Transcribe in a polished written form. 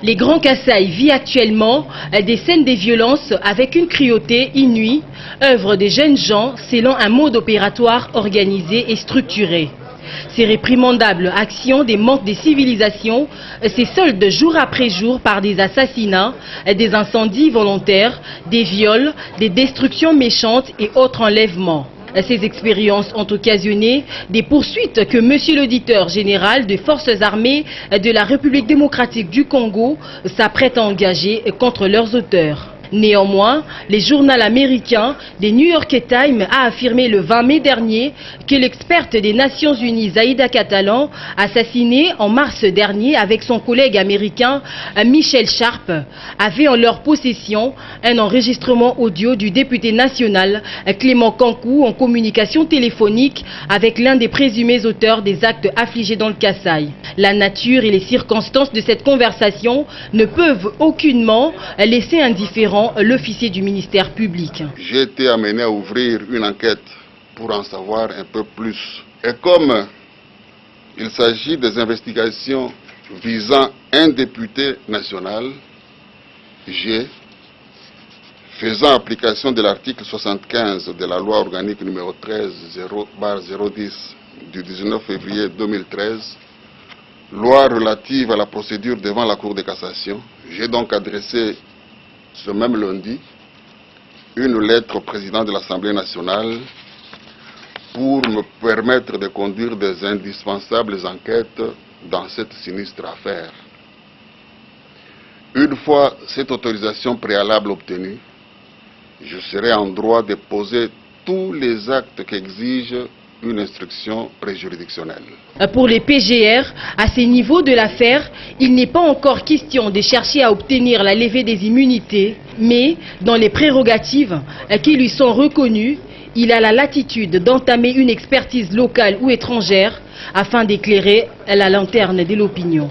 Les Grands Kasaï vit actuellement des scènes de violence avec une cruauté inouïe, œuvre des jeunes gens selon un mode opératoire organisé et structuré. Ces réprimandables actions des manques de civilisation se soldent jour après jour par des assassinats, des incendies volontaires, des viols, des destructions méchantes et autres enlèvements. Ces expériences ont occasionné des poursuites que Monsieur l'auditeur général des forces armées de la République démocratique du Congo s'apprête à engager contre leurs auteurs. Néanmoins, le journal américain The New York Times a affirmé le 20 mai dernier que l'experte des Nations Unies Zaïda Catalan, assassinée en mars dernier avec son collègue américain Michel Sharp, avait en leur possession un enregistrement audio du député national Clément Kankou en communication téléphonique avec l'un des présumés auteurs des actes affligés dans le Kasaï. La nature et les circonstances de cette conversation ne peuvent aucunement laisser indifférent l'officier du ministère public. J'ai été amené à ouvrir une enquête pour en savoir un peu plus. Et comme il s'agit des investigations visant un député national, j'ai, faisant application de l'article 75 de la loi organique numéro 13/010 du 19 février 2013, loi relative à la procédure devant la Cour de cassation, j'ai donc adressé ce même lundi une lettre au président de l'Assemblée nationale pour me permettre de conduire des indispensables enquêtes dans cette sinistre affaire. Une fois cette autorisation préalable obtenue, je serai en droit de poser tous les actes qu'exige une instruction préjuridictionnelle. Pour les PGR, à ce niveau de l'affaire, il n'est pas encore question de chercher à obtenir la levée des immunités, mais dans les prérogatives qui lui sont reconnues, il a la latitude d'entamer une expertise locale ou étrangère afin d'éclairer la lanterne de l'opinion.